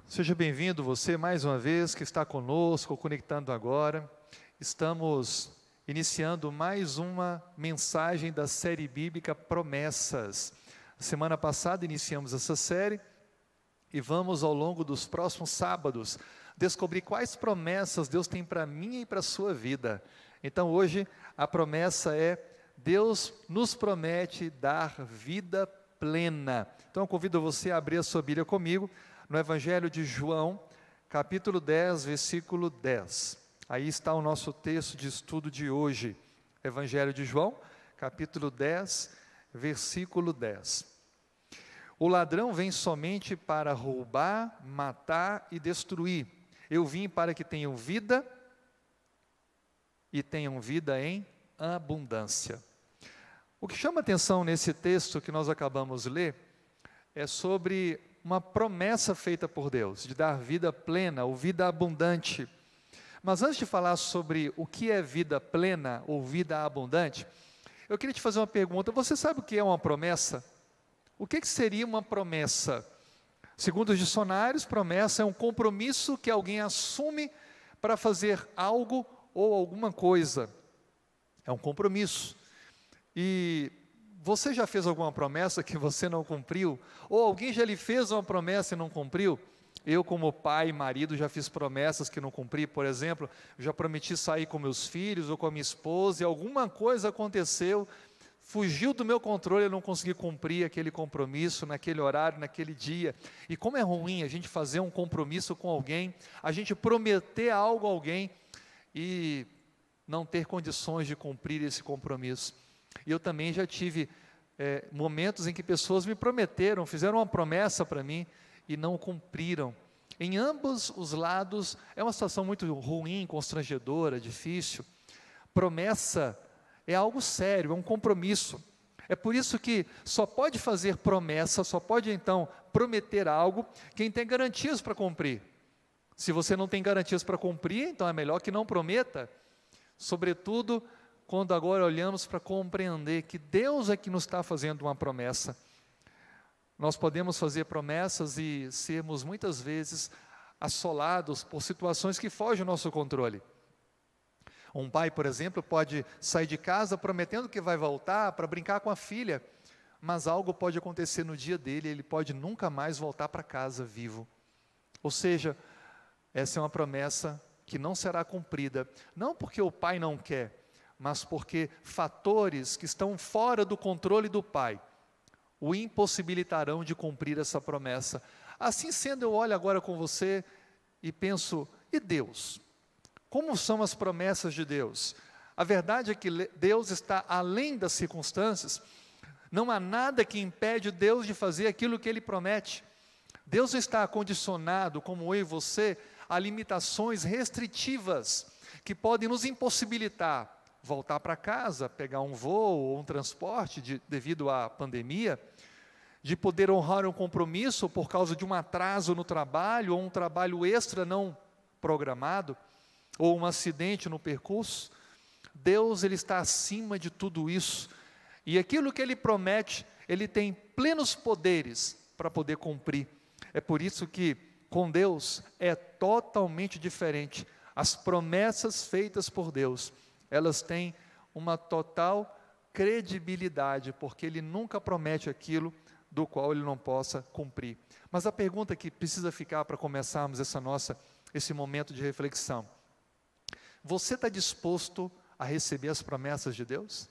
Seja bem-vindo você mais uma vez que está conosco, conectando agora. Estamos iniciando mais uma mensagem da série bíblica Promessas. Semana passada iniciamos essa série e vamos ao longo dos próximos sábados descobrir quais promessas Deus tem para mim e para a sua vida. Então hoje a promessa é: Deus nos promete dar vida plena. Então eu convido você a abrir a sua Bíblia comigo no Evangelho de João, capítulo 10, versículo 10. Aí está o nosso texto de estudo de hoje. Evangelho de João, capítulo 10, versículo 10. O ladrão vem somente para roubar, matar e destruir. Eu vim para que tenham vida e tenham vida em abundância. O que chama atenção nesse texto que nós acabamos de ler é sobre uma promessa feita por Deus, de dar vida plena ou vida abundante. Mas antes de falar sobre o que é vida plena ou vida abundante, eu queria te fazer uma pergunta. Você sabe o que é uma promessa? O que seria uma promessa? Segundo os dicionários, promessa é um compromisso que alguém assume para fazer algo ou alguma coisa. É um compromisso. E você já fez alguma promessa que você não cumpriu? Ou alguém já lhe fez uma promessa e não cumpriu? Eu, como pai e marido, já fiz promessas que não cumpri. Por exemplo, já prometi sair com meus filhos ou com a minha esposa e alguma coisa aconteceu, fugiu do meu controle, eu não consegui cumprir aquele compromisso naquele horário, naquele dia. E como é ruim a gente fazer um compromisso com alguém, a gente prometer algo a alguém e não ter condições de cumprir esse compromisso. E eu também já tive momentos em que pessoas me prometeram, fizeram uma promessa para mim e não cumpriram. Em ambos os lados é uma situação muito ruim, constrangedora, difícil. Promessa é algo sério, é um compromisso. É por isso que só pode fazer promessa, só pode então prometer algo quem tem garantias para cumprir. Se você não tem garantias para cumprir, então é melhor que não prometa. Sobretudo quando agora olhamos para compreender que Deus é que nos está fazendo uma promessa. Nós podemos fazer promessas e sermos muitas vezes assolados por situações que fogem ao nosso controle. Um pai, por exemplo, pode sair de casa prometendo que vai voltar para brincar com a filha, mas algo pode acontecer no dia dele, ele pode nunca mais voltar para casa vivo. Ou seja, essa é uma promessa que não será cumprida, não porque o pai não quer, mas porque fatores que estão fora do controle do pai o impossibilitarão de cumprir essa promessa. Assim sendo, eu olho agora com você e penso: e Deus? Como são as promessas de Deus? A verdade é que Deus está além das circunstâncias. Não há nada que impede Deus de fazer aquilo que Ele promete. Deus está condicionado, como eu e você, a limitações restritivas que podem nos impossibilitar voltar para casa, pegar um voo ou um transporte devido à pandemia, de poder honrar um compromisso por causa de um atraso no trabalho, ou um trabalho extra não programado, ou um acidente no percurso. Deus, Ele está acima de tudo isso, e aquilo que Ele promete, Ele tem plenos poderes para poder cumprir. É por isso que com Deus é totalmente diferente. As promessas feitas por Deus, elas têm uma total credibilidade, porque Ele nunca promete aquilo do qual Ele não possa cumprir. Mas a pergunta que precisa ficar para começarmos esse momento de reflexão: você está disposto a receber as promessas de Deus?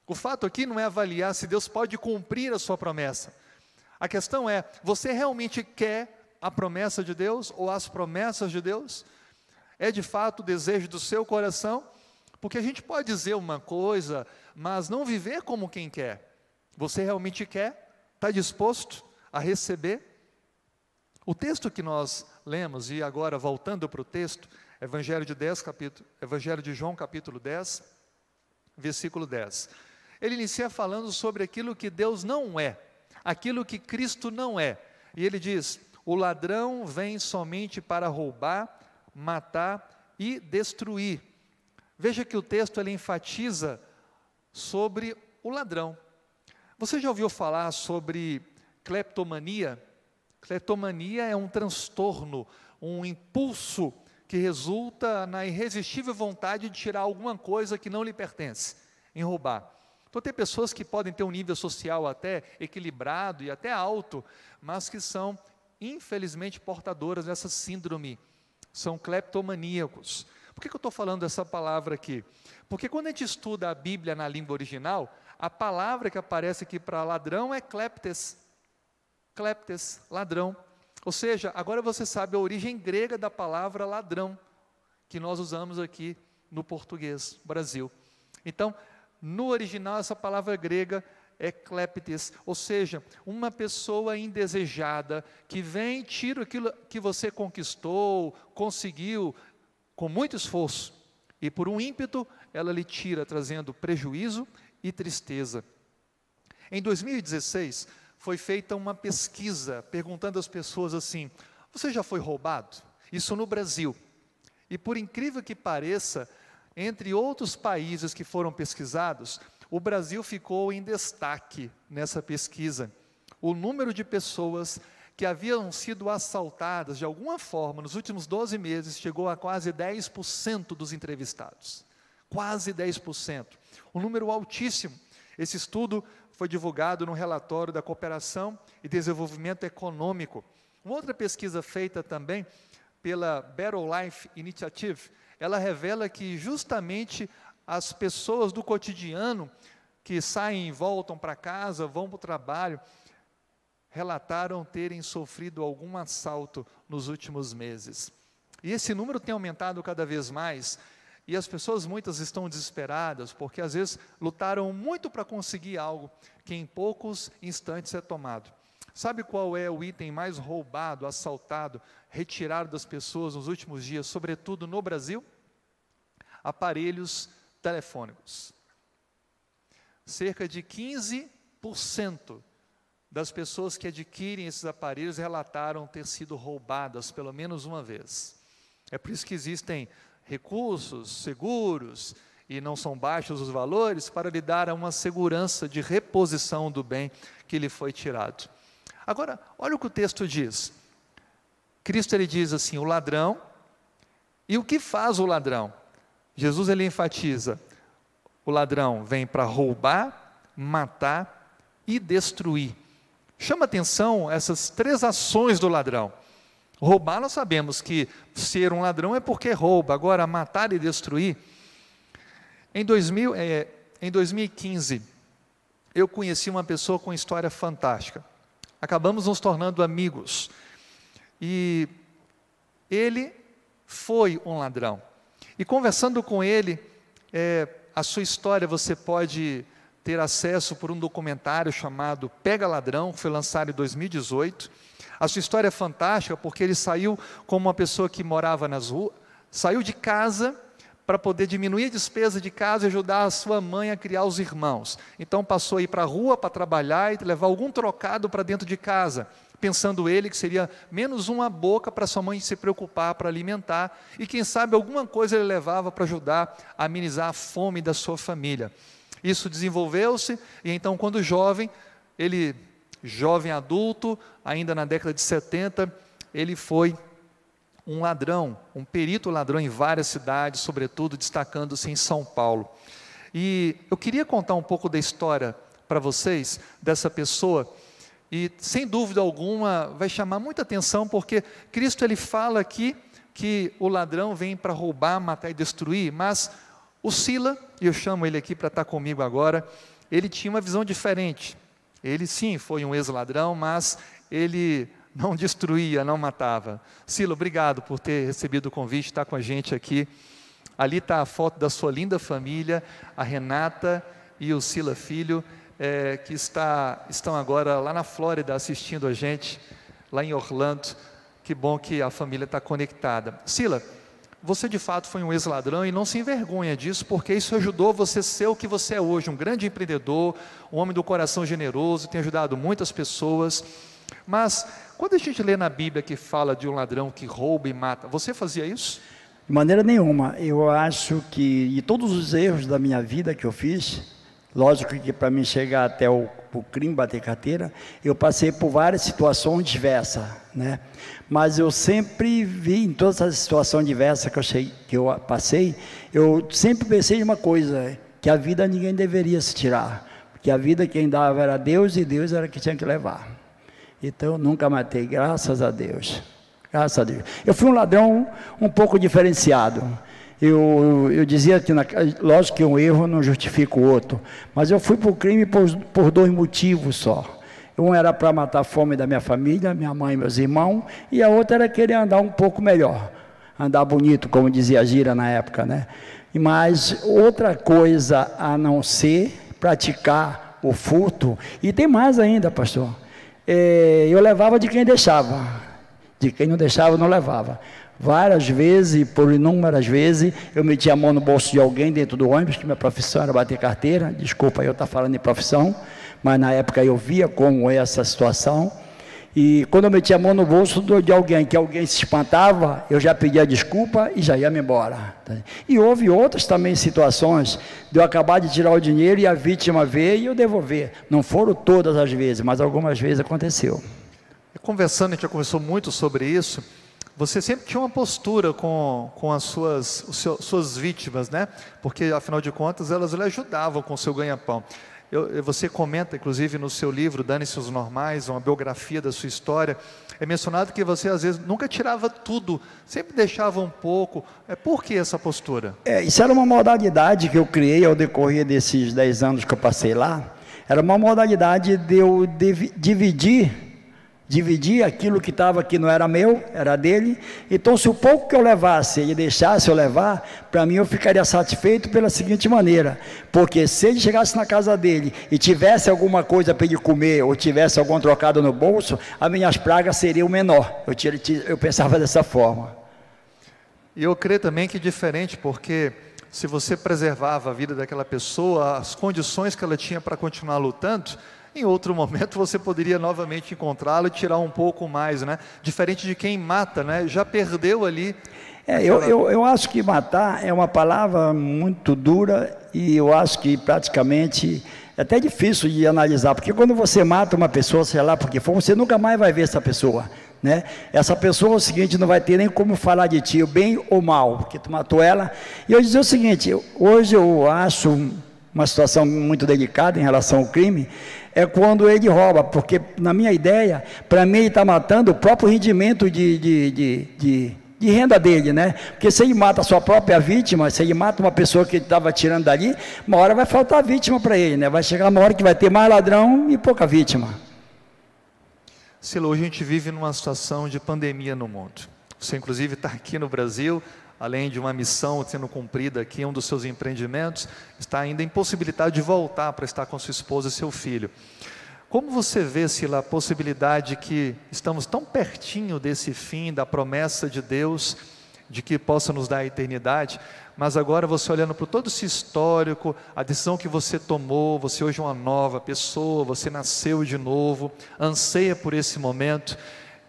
O fato aqui não é avaliar se Deus pode cumprir a sua promessa. A questão é: você realmente quer a promessa de Deus ou as promessas de Deus? É de fato o desejo do seu coração? Porque a gente pode dizer uma coisa, mas não viver como quem quer. Você realmente quer? Está disposto a receber? O texto que nós lemos, e agora voltando para o texto, Evangelho de João, capítulo 10, versículo 10. Ele inicia falando sobre aquilo que Deus não é, aquilo que Cristo não é. E ele diz: o ladrão vem somente para roubar, matar e destruir. Veja que o texto ele enfatiza sobre o ladrão. Você já ouviu falar sobre cleptomania? Cleptomania é um transtorno, um impulso que resulta na irresistível vontade de tirar alguma coisa que não lhe pertence, em roubar. Então tem pessoas que podem ter um nível social até equilibrado e até alto, mas que são, infelizmente, portadoras dessa síndrome, são cleptomaníacos. Por que eu estou falando dessa palavra aqui? Porque quando a gente estuda a Bíblia na língua original, a palavra que aparece aqui para ladrão é kleptes. Kleptes, ladrão. Ou seja, agora você sabe a origem grega da palavra ladrão, que nós usamos aqui no português, Brasil. Então, no original, essa palavra grega é kleptes, ou seja, uma pessoa indesejada, que vem e tira aquilo que você conquistou, conseguiu, com muito esforço, e por um ímpeto, ela lhe tira, trazendo prejuízo e tristeza. Em 2016, foi feita uma pesquisa, perguntando às pessoas assim, você já foi roubado? Isso no Brasil. E por incrível que pareça, entre outros países que foram pesquisados, o Brasil ficou em destaque nessa pesquisa. O número de pessoas que haviam sido assaltadas de alguma forma nos últimos 12 meses chegou a quase 10% dos entrevistados. Quase 10%. Um número altíssimo. Esse estudo foi divulgado no relatório da Cooperação e Desenvolvimento Econômico. Uma outra pesquisa feita também pela Better Life Initiative, ela revela que justamente as pessoas do cotidiano que saem e voltam para casa, vão para o trabalho, relataram terem sofrido algum assalto nos últimos meses. E esse número tem aumentado cada vez mais, e as pessoas, muitas estão desesperadas, porque às vezes lutaram muito para conseguir algo, que em poucos instantes é tomado. Sabe qual é o item mais roubado, assaltado, retirado das pessoas nos últimos dias, sobretudo no Brasil? Aparelhos telefônicos. Cerca de 15% das pessoas que adquirem esses aparelhos relataram ter sido roubadas pelo menos uma vez. É por isso que existem recursos, seguros, e não são baixos os valores, para lhe dar uma segurança de reposição do bem que lhe foi tirado. Agora, olha o que o texto diz. Cristo, ele diz assim, o ladrão, e o que faz o ladrão? Jesus, ele enfatiza, o ladrão vem para roubar, matar e destruir. Chama atenção essas três ações do ladrão. Roubar, nós sabemos que ser um ladrão é porque rouba. Agora, matar e destruir. Em 2015, eu conheci uma pessoa com história fantástica. Acabamos nos tornando amigos. E ele foi um ladrão. E conversando com ele, a sua história você pode ter acesso por um documentário chamado Pega Ladrão, que foi lançado em 2018. A sua história é fantástica porque ele saiu como uma pessoa que morava nas ruas, saiu de casa para poder diminuir a despesa de casa e ajudar a sua mãe a criar os irmãos. Então passou a ir para a rua para trabalhar e levar algum trocado para dentro de casa, pensando ele que seria menos uma boca para sua mãe se preocupar, para alimentar, e quem sabe alguma coisa ele levava para ajudar a amenizar a fome da sua família. Isso desenvolveu-se, e então quando jovem adulto, ainda na década de 70, ele foi um ladrão, um perito ladrão em várias cidades, sobretudo destacando-se em São Paulo. E eu queria contar um pouco da história para vocês, dessa pessoa, e sem dúvida alguma vai chamar muita atenção, porque Cristo, ele fala aqui que o ladrão vem para roubar, matar e destruir, mas o Sila, e eu chamo ele aqui para estar comigo agora, ele tinha uma visão diferente. Ele sim foi um ex-ladrão, mas ele não destruía, não matava. Sila, obrigado por ter recebido o convite, estar com a gente aqui. Ali está a foto da sua linda família, a Renata e o Sila filho, que estão agora lá na Flórida assistindo a gente, lá em Orlando. Que bom que a família está conectada. Sila, você de fato foi um ex-ladrão e não se envergonha disso, porque isso ajudou você a ser o que você é hoje, um grande empreendedor, um homem do coração generoso, tem ajudado muitas pessoas. Mas, quando a gente lê na Bíblia que fala de um ladrão que rouba e mata, você fazia isso? De maneira nenhuma. Eu acho que, de todos os erros da minha vida que eu fiz, lógico que para mim chegar até o por crime, bater carteira, eu passei por várias situações diversas, né? Mas eu sempre vi, em todas as situações diversas que eu passei, eu sempre pensei em uma coisa, que a vida ninguém deveria se tirar, porque a vida quem dava era Deus, e Deus era quem tinha que levar. Então eu nunca matei, graças a Deus. Graças a Deus. Eu fui um ladrão um pouco diferenciado. Eu dizia que, lógico que um erro não justifica o outro, mas eu fui para o crime por dois motivos só. Um era para matar a fome da minha família, minha mãe e meus irmãos, e a outra era querer andar um pouco melhor, andar bonito, como dizia a Gira na época, né? Mas outra coisa a não ser praticar o furto, e tem mais ainda, pastor, eu levava de quem deixava, de quem não deixava eu não levava. Várias vezes, por inúmeras vezes, eu metia a mão no bolso de alguém dentro do ônibus, que minha profissão era bater carteira, desculpa eu estar falando em profissão, mas na época eu via como é essa situação, e quando eu metia a mão no bolso de alguém, que alguém se espantava, eu já pedia desculpa e já ia me embora. E houve outras também situações, de eu acabar de tirar o dinheiro e a vítima ver e eu devolver. Não foram todas as vezes, mas algumas vezes aconteceu. Conversando, a gente já conversou muito sobre isso. Você sempre tinha uma postura com as suas vítimas, né? Porque, afinal de contas, elas lhe ajudavam com o seu ganha-pão. Você comenta, inclusive, no seu livro, Dane-se os Normais, uma biografia da sua história, é mencionado que você, às vezes, nunca tirava tudo, sempre deixava um pouco. Por que essa postura? Isso era uma modalidade que eu criei ao decorrer desses 10 anos que eu passei lá. Era uma modalidade de eu dividir aquilo que estava aqui, não era meu, era dele. Então, se o pouco que eu levasse, ele deixasse eu levar, para mim eu ficaria satisfeito pela seguinte maneira, porque se ele chegasse na casa dele e tivesse alguma coisa para ele comer, ou tivesse algum trocado no bolso, as minhas pragas seriam menor. Eu pensava dessa forma. E eu creio também que é diferente, porque se você preservava a vida daquela pessoa, as condições que ela tinha para continuar lutando, em outro momento você poderia novamente encontrá-lo e tirar um pouco mais, né? Diferente de quem mata, né? Já perdeu ali. Eu acho que matar é uma palavra muito dura, e eu acho que praticamente é até difícil de analisar, porque quando você mata uma pessoa, sei lá porque for, você nunca mais vai ver essa pessoa, né? Essa pessoa, é o seguinte, não vai ter nem como falar de ti, bem ou mal, porque tu matou ela. E eu dizer o seguinte, hoje eu acho uma situação muito delicada em relação ao crime, é quando ele rouba, porque na minha ideia, para mim ele está matando o próprio rendimento de renda dele, né? Porque se ele mata a sua própria vítima, se ele mata uma pessoa que ele estava tirando dali, uma hora vai faltar vítima para ele, né? Vai chegar uma hora que vai ter mais ladrão e pouca vítima. Silo, hoje a gente vive numa situação de pandemia no mundo. Você inclusive está aqui no Brasil, além de uma missão sendo cumprida aqui, um dos seus empreendimentos, está ainda impossibilitado de voltar para estar com sua esposa e seu filho. Como você vê, Sila, a possibilidade que estamos tão pertinho desse fim, da promessa de Deus, de que possa nos dar a eternidade, mas agora você olhando para todo esse histórico, a decisão que você tomou, você hoje é uma nova pessoa, você nasceu de novo, anseia por esse momento.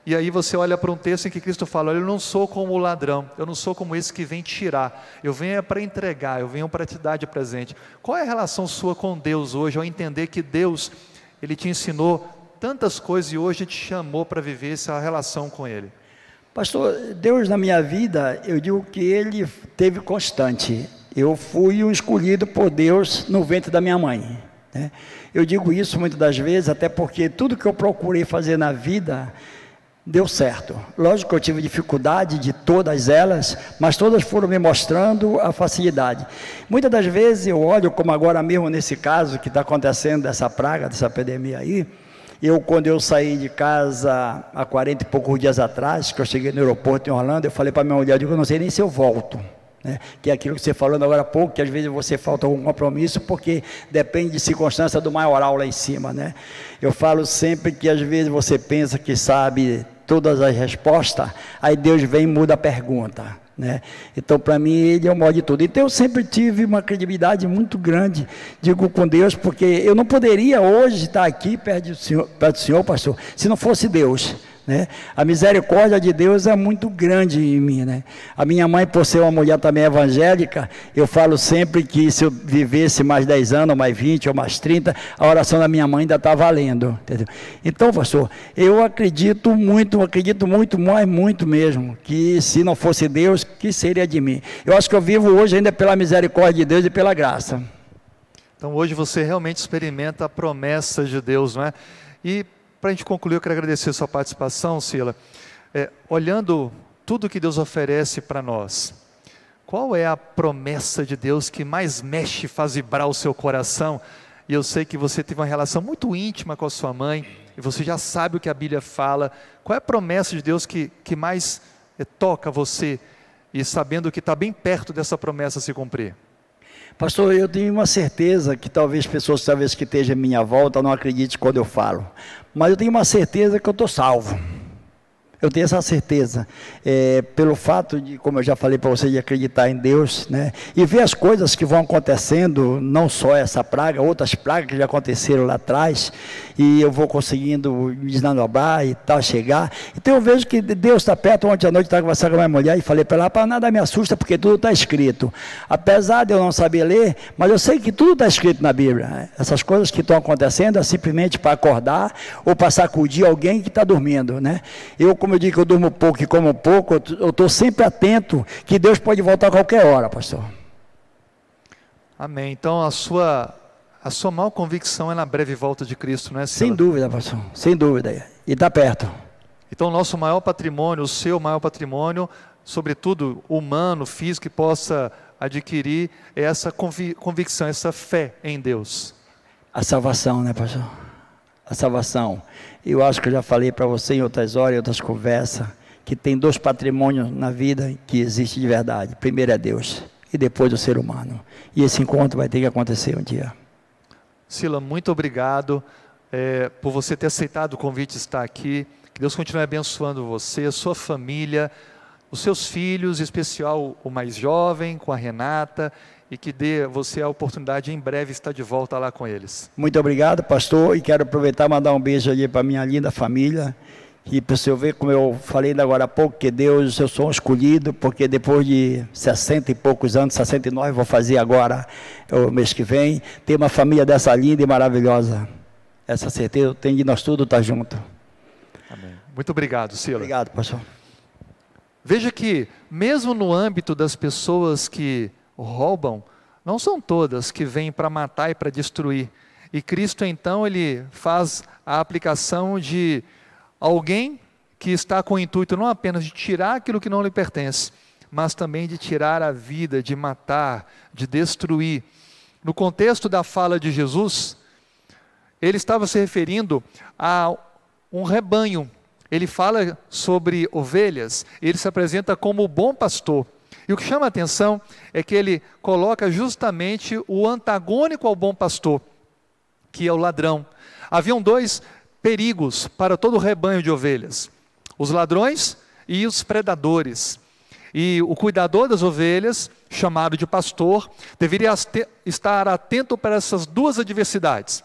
E aí você olha para um texto em que Cristo fala, olha, eu não sou como o ladrão, eu não sou como esse que vem tirar, eu venho para entregar, eu venho para te dar de presente. Qual é a relação sua com Deus hoje, ao entender que Deus, Ele te ensinou tantas coisas e hoje te chamou para viver essa relação com Ele? Pastor, Deus na minha vida, eu digo que Ele teve constante. Eu fui um escolhido por Deus no ventre da minha mãe, né? Eu digo isso muitas das vezes, até porque tudo que eu procurei fazer na vida deu certo. Lógico que eu tive dificuldade de todas elas, mas todas foram me mostrando a facilidade. Muitas das vezes eu olho, como agora mesmo nesse caso que está acontecendo, dessa praga, dessa epidemia aí, quando eu saí de casa há 40 e poucos dias atrás, que eu cheguei no aeroporto em Orlando, eu falei para minha mulher, eu não sei nem se eu volto, né? Que é aquilo que você falou agora há pouco, que às vezes você falta algum compromisso, porque depende de circunstância do maioral lá em cima, né? Eu falo sempre que às vezes você pensa que sabe todas as respostas, aí Deus vem e muda a pergunta, né? Então para mim Ele é o maior de tudo. Então eu sempre tive uma credibilidade muito grande, digo, com Deus, porque eu não poderia hoje estar aqui perto do Senhor, pastor, se não fosse Deus, né? A misericórdia de Deus é muito grande em mim, né? A minha mãe, por ser uma mulher também evangélica, eu falo sempre que se eu vivesse mais 10 anos, ou mais 20, ou mais 30, a oração da minha mãe ainda está valendo, entendeu? Então, pastor, eu acredito muito, mas muito mesmo, que se não fosse Deus, que seria de mim? Eu acho que eu vivo hoje ainda pela misericórdia de Deus e pela graça. Então hoje você realmente experimenta a promessa de Deus, não é? E para a gente concluir, eu quero agradecer a sua participação, Sila. Olhando tudo que Deus oferece para nós, qual é a promessa de Deus que mais mexe, faz vibrar o seu coração? E eu sei que você teve uma relação muito íntima com a sua mãe, e você já sabe o que a Bíblia fala. Qual é a promessa de Deus que mais toca você, e sabendo que está bem perto dessa promessa se cumprir? Pastor, eu tenho uma certeza que talvez pessoas que estejam à minha volta não acreditem quando eu falo, mas eu tenho uma certeza que eu estou salvo. Eu tenho essa certeza, pelo fato de, como eu já falei para você, de acreditar em Deus, né? E ver as coisas que vão acontecendo, não só essa praga, outras pragas que já aconteceram lá atrás, e eu vou conseguindo me desnobrar e tal, chegar. Então eu vejo que Deus está perto. Ontem à noite eu estava conversando com a minha mulher e falei para ela, para nada me assusta, porque tudo está escrito. Apesar de eu não saber ler, mas eu sei que tudo está escrito na Bíblia, né? Essas coisas que estão acontecendo é simplesmente para acordar ou para sacudir alguém que está dormindo, né? Como eu digo que eu durmo pouco e como pouco, eu estou sempre atento que Deus pode voltar a qualquer hora, pastor. Amém. Então a sua maior convicção é na breve volta de Cristo, não é, Sila? Sem dúvida, pastor, sem dúvida, e está perto. Então o nosso maior patrimônio, o seu maior patrimônio, sobretudo humano, físico, que possa adquirir, é essa convicção, essa fé em Deus. A salvação, né, pastor? A salvação. Eu acho que eu já falei para você em outras horas, em outras conversas, que tem 2 patrimônios na vida que existe de verdade. Primeiro é Deus e depois o ser humano. E esse encontro vai ter que acontecer um dia. Sila, muito obrigado por você ter aceitado o convite de estar aqui. Que Deus continue abençoando você, a sua família, os seus filhos, em especial o mais jovem, com a Renata, e que dê a você a oportunidade de em breve estar de volta lá com eles. Muito obrigado, pastor, e quero aproveitar e mandar um beijo ali para a minha linda família, e para você ver, como eu falei ainda agora há pouco, que Deus, eu sou um escolhido, porque depois de 60 e poucos anos, 69, vou fazer agora, o mês que vem, ter uma família dessa linda e maravilhosa. Essa certeza eu tenho de nós tudo estar junto. Amém. Muito obrigado, Sila. Obrigado, pastor. Veja que, mesmo no âmbito das pessoas que roubam, não são todas que vêm para matar e para destruir. E Cristo, então, ele faz a aplicação de alguém que está com o intuito não apenas de tirar aquilo que não lhe pertence, mas também de tirar a vida, de matar, de destruir. No contexto da fala de Jesus, ele estava se referindo a um rebanho. Ele fala sobre ovelhas, ele se apresenta como o bom pastor. E o que chama a atenção é que ele coloca justamente o antagônico ao bom pastor, que é o ladrão. Haviam 2 perigos para todo o rebanho de ovelhas: os ladrões e os predadores. E o cuidador das ovelhas, chamado de pastor, deveria estar atento para essas 2 adversidades: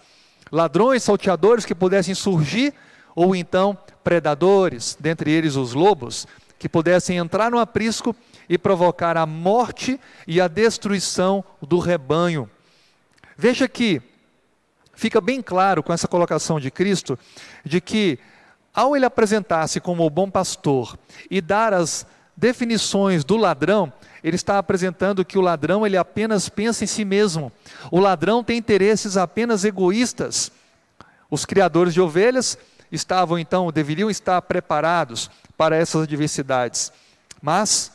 ladrões, salteadores que pudessem surgir, ou então predadores, dentre eles os lobos, que pudessem entrar no aprisco e provocar a morte e a destruição do rebanho. Veja que fica bem claro com essa colocação de Cristo, de que ao ele apresentar-se como o bom pastor e dar as definições do ladrão, ele está apresentando que o ladrão ele apenas pensa em si mesmo. O ladrão tem interesses apenas egoístas. Os criadores de ovelhas deveriam estar preparados para essas adversidades. Mas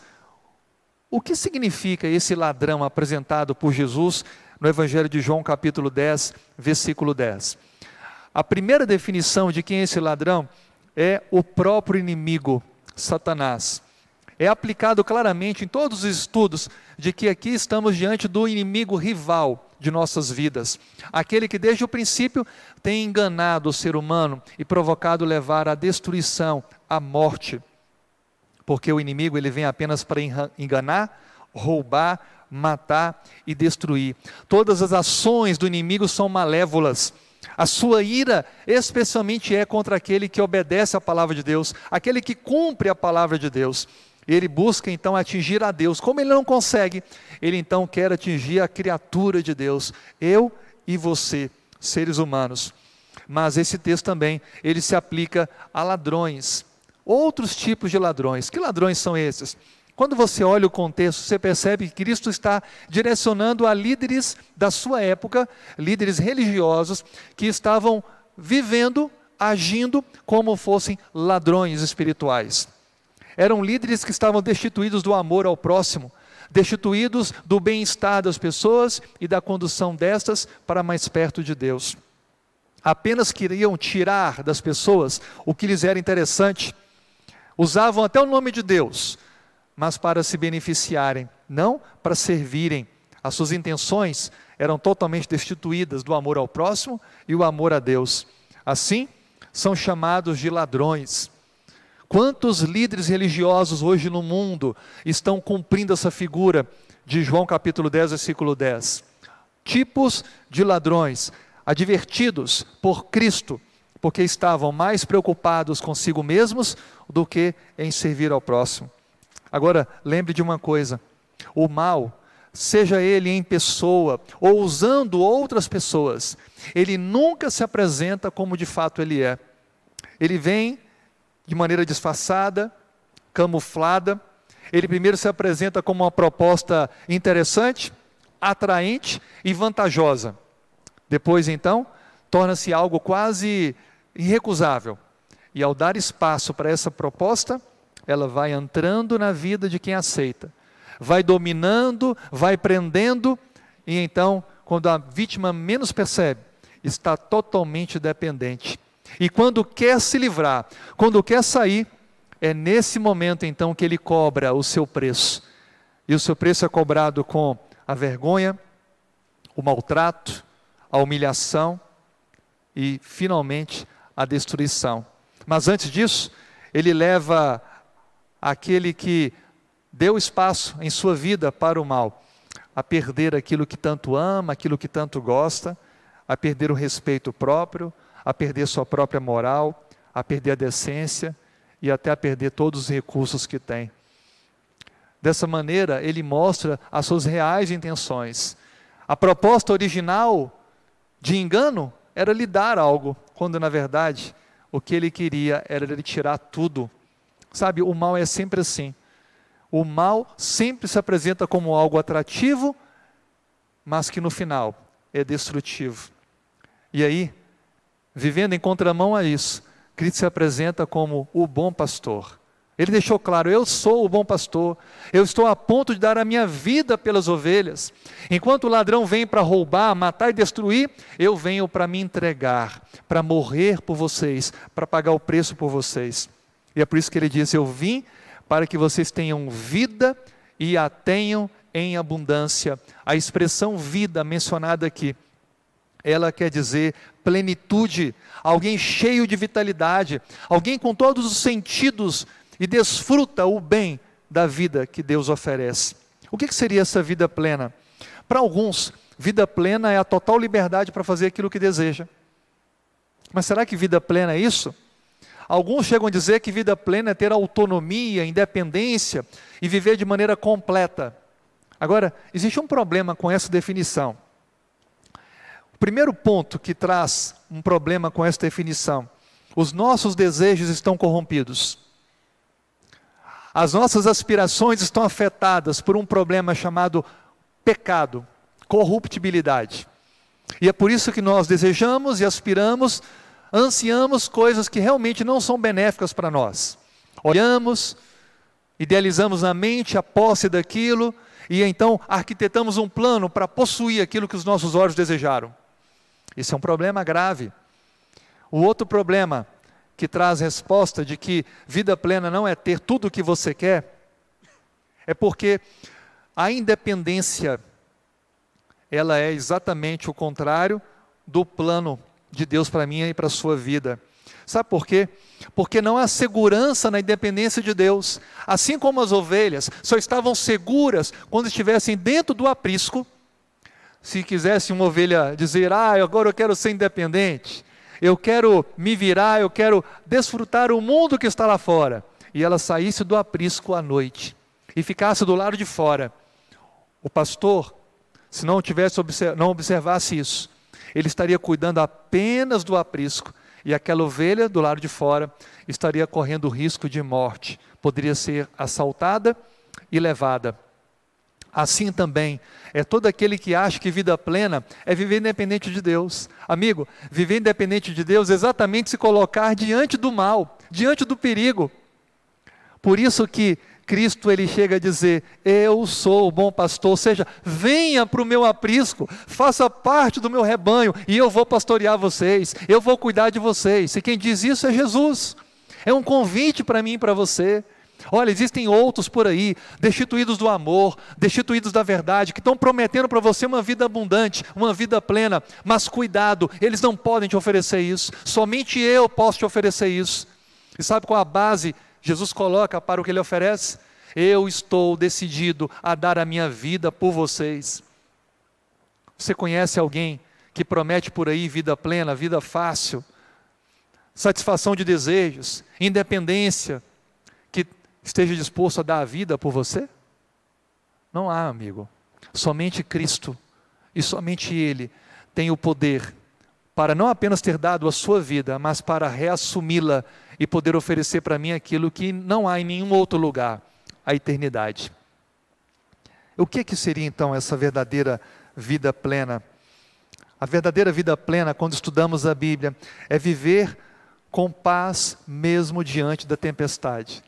o que significa esse ladrão apresentado por Jesus no Evangelho de João, capítulo 10, versículo 10? A primeira definição de quem é esse ladrão é o próprio inimigo, Satanás. É aplicado claramente em todos os estudos de que aqui estamos diante do inimigo rival de nossas vidas. Aquele que desde o princípio tem enganado o ser humano e provocado levar à destruição, à morte. Porque o inimigo ele vem apenas para enganar, roubar, matar e destruir. Todas as ações do inimigo são malévolas. A sua ira especialmente é contra aquele que obedece à palavra de Deus, aquele que cumpre a palavra de Deus. Ele busca então atingir a Deus. Como ele não consegue, ele então quer atingir a criatura de Deus, eu e você, seres humanos. Mas esse texto também, ele se aplica a ladrões, outros tipos de ladrões. Que ladrões são esses? Quando você olha o contexto, você percebe que Cristo está direcionando a líderes da sua época, líderes religiosos, que estavam vivendo, agindo como fossem ladrões espirituais. Eram líderes que estavam destituídos do amor ao próximo, destituídos do bem-estar das pessoas e da condução destas para mais perto de Deus. Apenas queriam tirar das pessoas o que lhes era interessante, usavam até o nome de Deus, mas para se beneficiarem, não para servirem. As suas intenções eram totalmente destituídas do amor ao próximo e o amor a Deus. Assim, são chamados de ladrões. Quantos líderes religiosos hoje no mundo estão cumprindo essa figura de João capítulo 10, versículo 10? Tipos de ladrões, advertidos por Cristo, porque estavam mais preocupados consigo mesmos do que em servir ao próximo. Agora, lembre de uma coisa, o mal, seja ele em pessoa ou usando outras pessoas, ele nunca se apresenta como de fato ele é. Ele vem de maneira disfarçada, camuflada. Ele primeiro se apresenta como uma proposta interessante, atraente e vantajosa. Depois, então, torna-se algo quase irrecusável. E ao dar espaço para essa proposta, ela vai entrando na vida de quem aceita, vai dominando, vai prendendo, e então, quando a vítima menos percebe, está totalmente dependente. E quando quer se livrar, quando quer sair, é nesse momento então que ele cobra o seu preço. E o seu preço é cobrado com a vergonha, o maltrato, a humilhação e, finalmente, a destruição. Mas antes disso, ele leva aquele que deu espaço em sua vida para o mal, a perder aquilo que tanto ama, aquilo que tanto gosta, a perder o respeito próprio, a perder sua própria moral, a perder a decência e até a perder todos os recursos que tem. Dessa maneira, ele mostra as suas reais intenções. A proposta original de engano era lhe dar algo, quando na verdade o que ele queria era lhe tirar tudo. Sabe, o mal é sempre assim. O mal sempre se apresenta como algo atrativo, mas que no final é destrutivo. E aí, vivendo em contramão a isso, Cristo se apresenta como o bom pastor. Ele deixou claro, eu sou o bom pastor, eu estou a ponto de dar a minha vida pelas ovelhas. Enquanto o ladrão vem para roubar, matar e destruir, eu venho para me entregar, para morrer por vocês, para pagar o preço por vocês. E é por isso que ele diz, eu vim para que vocês tenham vida e a tenham em abundância. A expressão vida mencionada aqui, ela quer dizer plenitude, alguém cheio de vitalidade, alguém com todos os sentidos e desfruta o bem da vida que Deus oferece. O que seria essa vida plena? Para alguns, vida plena é a total liberdade para fazer aquilo que deseja. Mas será que vida plena é isso? Alguns chegam a dizer que vida plena é ter autonomia, independência e viver de maneira completa. Agora, existe um problema com essa definição. O primeiro ponto que traz um problema com essa definição: os nossos desejos estão corrompidos. As nossas aspirações estão afetadas por um problema chamado pecado, corruptibilidade. E é por isso que nós desejamos e aspiramos, ansiamos coisas que realmente não são benéficas para nós. Olhamos, idealizamos na mente a posse daquilo, e então arquitetamos um plano para possuir aquilo que os nossos olhos desejaram. Isso é um problema grave. O outro problema que traz resposta de que vida plena não é ter tudo o que você quer, é porque a independência, ela é exatamente o contrário do plano de Deus para mim e para a sua vida. Sabe por quê? Porque não há segurança na independência de Deus. Assim como as ovelhas só estavam seguras quando estivessem dentro do aprisco, se quisesse uma ovelha dizer, agora eu quero ser independente, eu quero me virar, eu quero desfrutar o mundo que está lá fora, e ela saísse do aprisco à noite, e ficasse do lado de fora, o pastor, se não observasse isso, ele estaria cuidando apenas do aprisco, e aquela ovelha do lado de fora estaria correndo o risco de morte, poderia ser assaltada e levada. Assim também é todo aquele que acha que vida plena é viver independente de Deus. Amigo, viver independente de Deus é exatamente se colocar diante do mal, diante do perigo. Por isso que Cristo ele chega a dizer, eu sou o bom pastor, ou seja, venha para o meu aprisco, faça parte do meu rebanho e eu vou pastorear vocês, eu vou cuidar de vocês. E quem diz isso é Jesus. É um convite para mim e para você. Olha, existem outros por aí, destituídos do amor, destituídos da verdade, que estão prometendo para você uma vida abundante, uma vida plena, mas cuidado, eles não podem te oferecer isso, somente eu posso te oferecer isso. E sabe qual a base Jesus coloca para o que ele oferece? Eu estou decidido a dar a minha vida por vocês. Você conhece alguém que promete por aí vida plena, vida fácil, satisfação de desejos, independência, que esteja disposto a dar a vida por você? Não há, amigo. Somente Cristo e somente Ele tem o poder para não apenas ter dado a sua vida, mas para reassumi-la e poder oferecer para mim aquilo que não há em nenhum outro lugar, a eternidade. O que seria então essa verdadeira vida plena? A verdadeira vida plena, quando estudamos a Bíblia, é viver com paz mesmo diante da tempestade.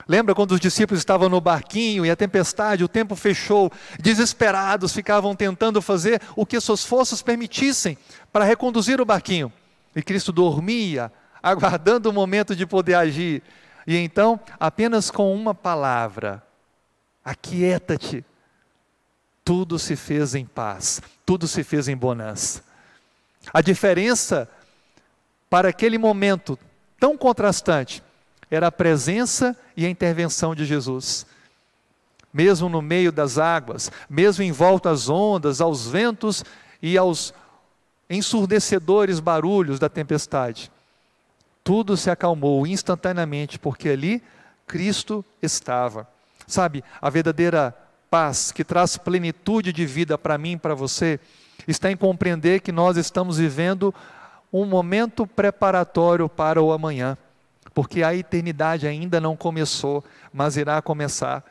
Lembra quando os discípulos estavam no barquinho e a tempestade, o tempo fechou, desesperados, ficavam tentando fazer o que suas forças permitissem para reconduzir o barquinho. E Cristo dormia, aguardando o momento de poder agir. E então, apenas com uma palavra, aquieta-te, tudo se fez em paz, tudo se fez em bonança. A diferença para aquele momento tão contrastante era a presença e a intervenção de Jesus. Mesmo no meio das águas, mesmo em volta às ondas, aos ventos e aos ensurdecedores barulhos da tempestade, tudo se acalmou instantaneamente, porque ali Cristo estava. Sabe, a verdadeira paz que traz plenitude de vida para mim e para você, está em compreender que nós estamos vivendo um momento preparatório para o amanhã, porque a eternidade ainda não começou, mas irá começar.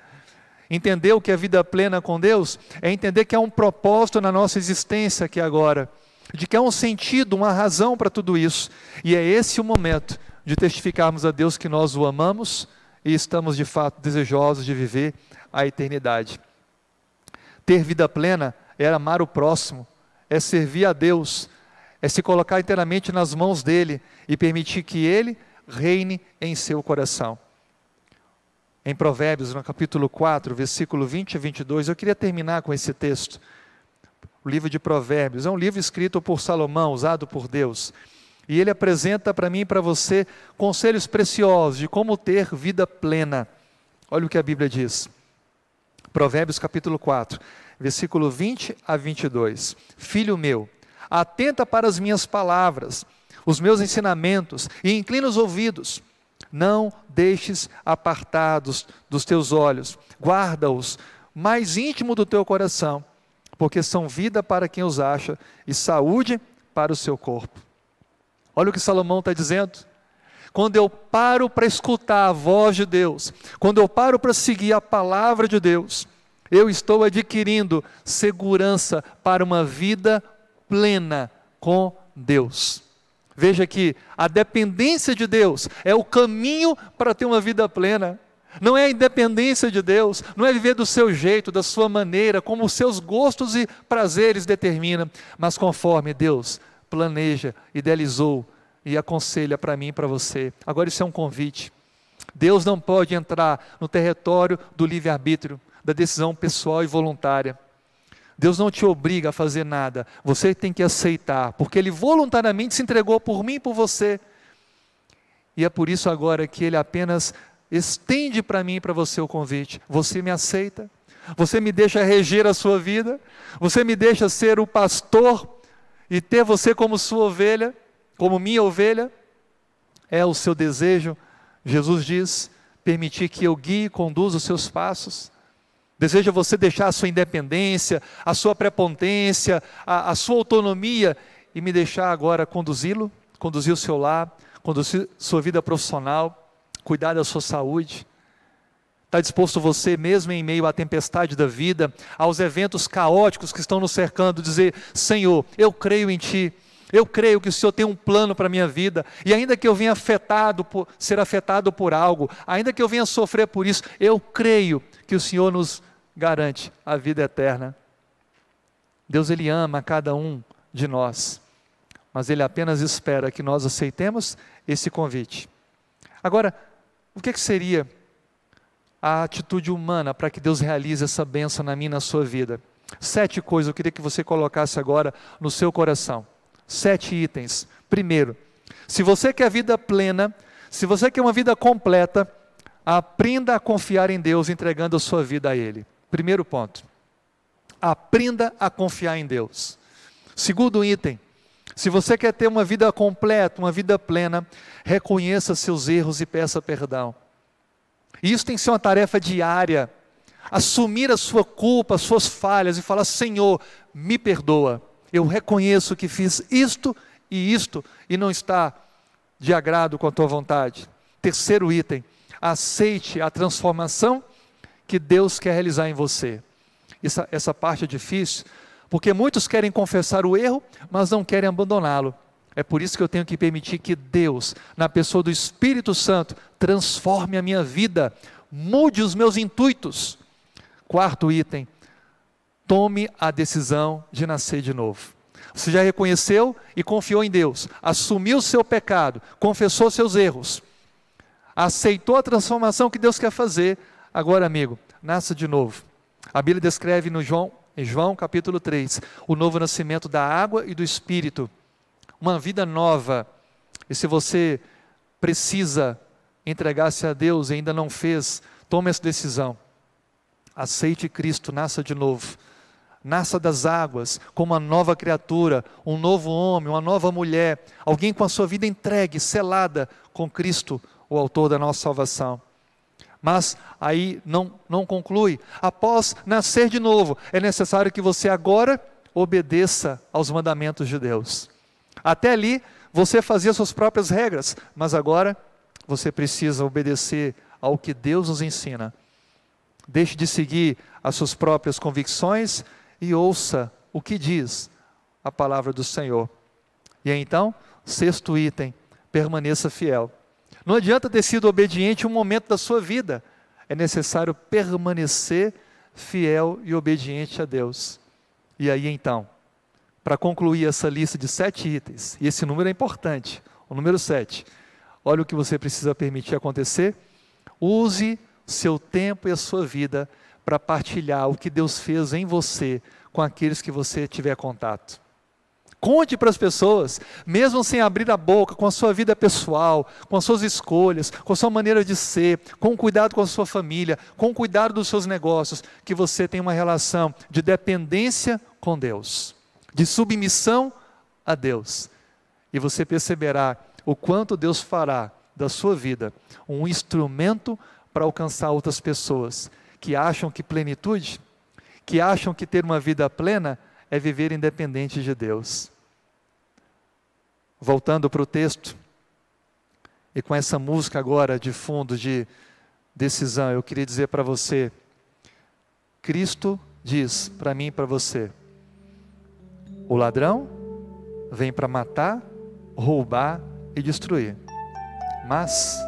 Entender o que é vida plena com Deus, é entender que há um propósito na nossa existência aqui agora, de que há um sentido, uma razão para tudo isso, e é esse o momento de testificarmos a Deus que nós o amamos e estamos de fato desejosos de viver a eternidade. Ter vida plena é amar o próximo, é servir a Deus, é se colocar inteiramente nas mãos dEle e permitir que Ele reine em seu coração. Em Provérbios, no capítulo 4, versículo 20 a 22, eu queria terminar com esse texto. O livro de Provérbios é um livro escrito por Salomão, usado por Deus. E ele apresenta para mim e para você conselhos preciosos de como ter vida plena. Olha o que a Bíblia diz. Provérbios capítulo 4, versículo 20 a 22. Filho meu, atenta para as minhas palavras, os meus ensinamentos, e inclina os ouvidos. Não deixes apartados dos teus olhos, guarda-os mais íntimo do teu coração, porque são vida para quem os acha e saúde para o seu corpo. Olha o que Salomão está dizendo. Quando eu paro para escutar a voz de Deus, quando eu paro para seguir a palavra de Deus, eu estou adquirindo segurança para uma vida plena com Deus. Veja que a dependência de Deus é o caminho para ter uma vida plena. Não é a independência de Deus, não é viver do seu jeito, da sua maneira, como os seus gostos e prazeres determinam, mas conforme Deus planeja, idealizou e aconselha para mim e para você. Agora isso é um convite. Deus não pode entrar no território do livre-arbítrio, da decisão pessoal e voluntária. Deus não te obriga a fazer nada, você tem que aceitar, porque Ele voluntariamente se entregou por mim e por você. E é por isso agora que Ele apenas estende para mim e para você o convite. Você me aceita? Você me deixa reger a sua vida, você me deixa ser o pastor e ter você como sua ovelha, como minha ovelha. É o seu desejo, Jesus diz, permitir que eu guie e conduza os seus passos. Deseja você deixar a sua independência, a sua prepotência, a sua autonomia e me deixar agora conduzi-lo, conduzir o seu lar, conduzir sua vida profissional, cuidar da sua saúde. Está disposto você, mesmo em meio à tempestade da vida, aos eventos caóticos que estão nos cercando, dizer: Senhor, eu creio em Ti, eu creio que o Senhor tem um plano para a minha vida, e ainda que eu venha ser afetado por algo, ainda que eu venha sofrer por isso, eu creio que o Senhor nos garante a vida eterna. Deus, Ele ama cada um de nós, mas Ele apenas espera que nós aceitemos esse convite. Agora, o que seria a atitude humana para que Deus realize essa bênção na minha e na sua vida? 7 coisas eu queria que você colocasse agora no seu coração. 7 itens. Primeiro, se você quer vida plena, se você quer uma vida completa, aprenda a confiar em Deus, entregando a sua vida a Ele. Primeiro ponto, aprenda a confiar em Deus. Segundo item, se você quer ter uma vida completa, uma vida plena, reconheça seus erros e peça perdão. E isso tem que ser uma tarefa diária, assumir a sua culpa, as suas falhas e falar: Senhor, me perdoa, eu reconheço que fiz isto e não está de agrado com a tua vontade. Terceiro item, aceite a transformação que Deus quer realizar em você. Essa parte é difícil, porque muitos querem confessar o erro, mas não querem abandoná-lo. É por isso que eu tenho que permitir que Deus, na pessoa do Espírito Santo, transforme a minha vida, mude os meus intuitos. Quarto item, tome a decisão de nascer de novo. Você já reconheceu e confiou em Deus, assumiu o seu pecado, confessou seus erros, aceitou a transformação que Deus quer fazer. Agora, amigo, nasça de novo. A Bíblia descreve em João capítulo 3, o novo nascimento da água e do Espírito, uma vida nova. E se você precisa entregar-se a Deus e ainda não fez, tome essa decisão. Aceite Cristo, nasça de novo. Nasça das águas como uma nova criatura, um novo homem, uma nova mulher, alguém com a sua vida entregue, selada com Cristo, o autor da nossa salvação. Mas aí não conclui. Após nascer de novo, é necessário que você agora obedeça aos mandamentos de Deus. Até ali, você fazia suas próprias regras, mas agora você precisa obedecer ao que Deus nos ensina. Deixe de seguir as suas próprias convicções e ouça o que diz a palavra do Senhor. E aí, então, sexto item, permaneça fiel. Não adianta ter sido obediente um momento da sua vida, é necessário permanecer fiel e obediente a Deus. E aí então, para concluir essa lista de 7 itens, e esse número é importante, o número 7, olha o que você precisa permitir acontecer: use seu tempo e a sua vida para partilhar o que Deus fez em você com aqueles que você tiver contato. Conte para as pessoas, mesmo sem abrir a boca, com a sua vida pessoal, com as suas escolhas, com a sua maneira de ser, com cuidado com a sua família, com cuidado dos seus negócios, que você tem uma relação de dependência com Deus, de submissão a Deus. E você perceberá o quanto Deus fará da sua vida um instrumento para alcançar outras pessoas que acham que plenitude, que acham que ter uma vida plena é viver independente de Deus. Voltando para o texto, e com essa música agora de fundo de decisão, eu queria dizer para você, Cristo diz para mim e para você: o ladrão vem para matar, roubar e destruir, mas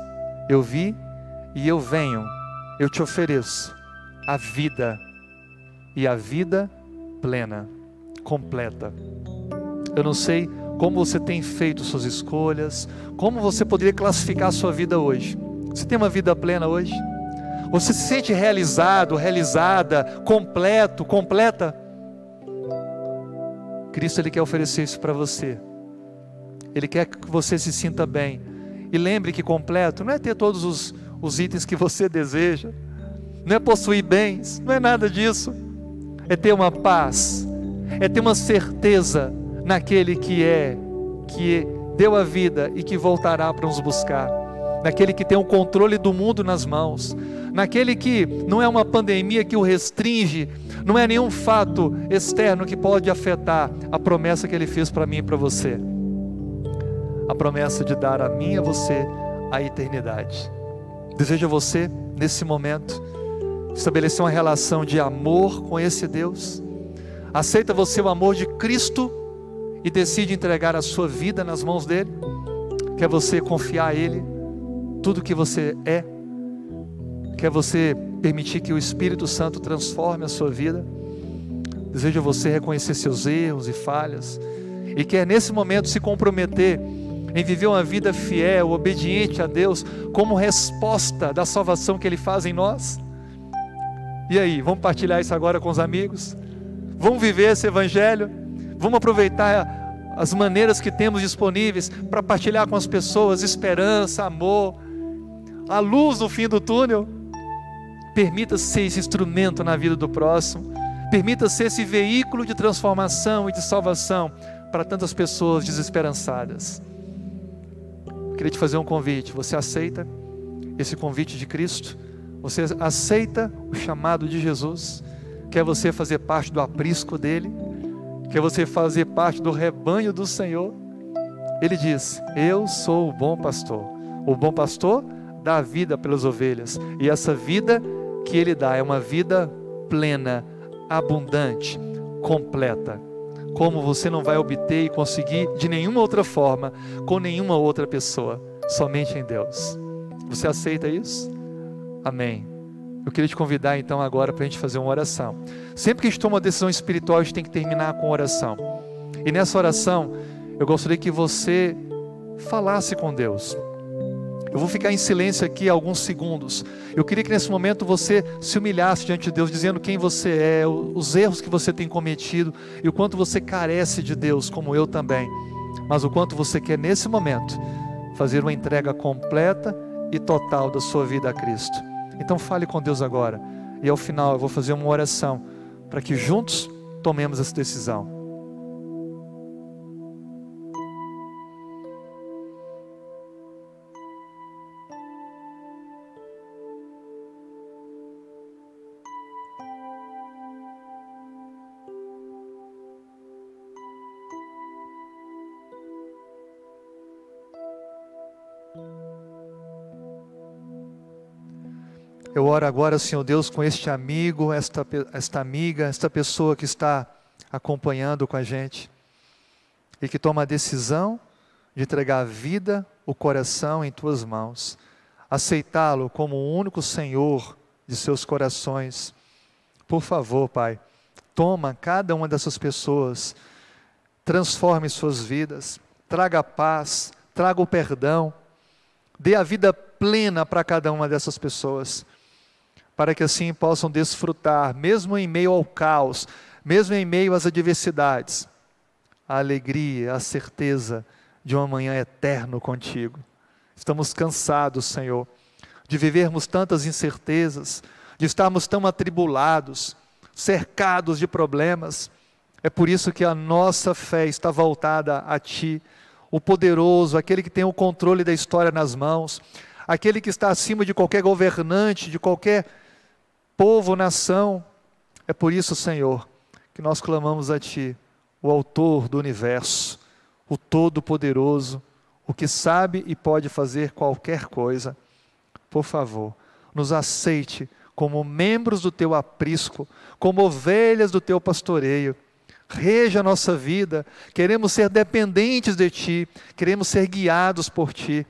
eu vi e eu venho, eu te ofereço a vida, e a vida plena, completa. Eu não sei como você tem feito suas escolhas, como você poderia classificar a sua vida hoje. Você tem uma vida plena hoje? Você se sente realizado, realizada, completo, completa? Cristo, Ele quer oferecer isso para você. Ele quer que você se sinta bem. E lembre que completo não é ter todos os itens que você deseja. não é possuir bens, não é nada disso. É ter uma paz, é ter uma certeza naquele que deu a vida e que voltará para nos buscar, naquele que tem o controle do mundo nas mãos, naquele que não é uma pandemia que o restringe, não é nenhum fato externo que pode afetar a promessa que Ele fez para mim e para você, a promessa de dar a mim e a você a eternidade. Desejo a você, nesse momento, estabelecer uma relação de amor com esse Deus. Aceita você o amor de Cristo e decide entregar a sua vida nas mãos dEle? Quer você confiar a Ele tudo que você é? Quer você permitir que o Espírito Santo transforme a sua vida? Desejo a você reconhecer seus erros e falhas e quer nesse momento se comprometer em viver uma vida fiel, obediente a Deus, como resposta da salvação que Ele faz em nós? E aí, vamos partilhar isso agora com os amigos? Vamos viver esse Evangelho? Vamos aproveitar as maneiras que temos disponíveis para partilhar com as pessoas esperança, amor, a luz no fim do túnel? Permita-se ser esse instrumento na vida do próximo. Permita-se ser esse veículo de transformação e de salvação para tantas pessoas desesperançadas. Eu queria te fazer um convite. Você aceita esse convite de Cristo? Você aceita o chamado de Jesus? Quer você fazer parte do aprisco dele? Quer você fazer parte do rebanho do Senhor? Ele diz: eu sou o bom pastor. O bom pastor dá a vida pelas ovelhas, e essa vida que Ele dá é uma vida plena, abundante, completa, como você não vai obter e conseguir de nenhuma outra forma, com nenhuma outra pessoa, somente em Deus. Você aceita isso? Amém. Eu queria te convidar então agora para a gente fazer uma oração. Sempre que a gente toma uma decisão espiritual, a gente tem que terminar com oração. E nessa oração, eu gostaria que você falasse com Deus. Eu vou ficar em silêncio aqui alguns segundos. Eu queria que nesse momento você se humilhasse diante de Deus, dizendo quem você é, os erros que você tem cometido e o quanto você carece de Deus, como eu também. Mas o quanto você quer nesse momento fazer uma entrega completa e total da sua vida a Cristo. Então fale com Deus agora. E ao final eu vou fazer uma oração para que juntos tomemos essa decisão. Eu oro agora, Senhor Deus, com este amigo, esta amiga, esta pessoa que está acompanhando com a gente e que toma a decisão de entregar a vida, o coração em Tuas mãos, aceitá-lo como o único Senhor de seus corações. Por favor, Pai, toma cada uma dessas pessoas, transforme suas vidas, traga a paz, traga o perdão, dê a vida plena para cada uma dessas pessoas, para que assim possam desfrutar, mesmo em meio ao caos, mesmo em meio às adversidades, a alegria, a certeza de um amanhã eterno contigo. Estamos cansados, Senhor, de vivermos tantas incertezas, de estarmos tão atribulados, cercados de problemas. É por isso que a nossa fé está voltada a Ti, o poderoso, aquele que tem o controle da história nas mãos, aquele que está acima de qualquer governante, de qualquer povo, nação. É por isso, Senhor, que nós clamamos a Ti, o autor do universo, o todo-poderoso, o que sabe e pode fazer qualquer coisa. Por favor, nos aceite como membros do Teu aprisco, como ovelhas do Teu pastoreio. Reja a nossa vida, queremos ser dependentes de Ti, queremos ser guiados por Ti,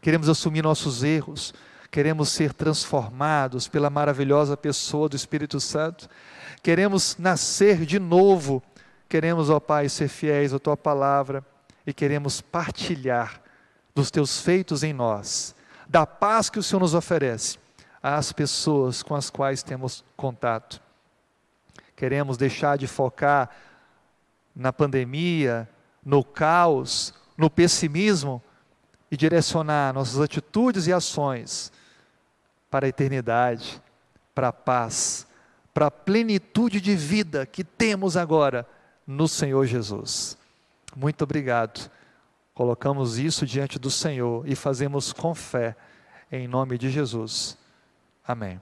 queremos assumir nossos erros, queremos ser transformados pela maravilhosa pessoa do Espírito Santo, queremos nascer de novo, queremos, ó Pai, ser fiéis à Tua palavra e queremos partilhar dos Teus feitos em nós, da paz que o Senhor nos oferece às pessoas com as quais temos contato. Queremos deixar de focar na pandemia, no caos, no pessimismo e direcionar nossas atitudes e ações para a eternidade, para a paz, para a plenitude de vida que temos agora no Senhor Jesus. Muito obrigado. Colocamos isso diante do Senhor e fazemos com fé, em nome de Jesus. Amém.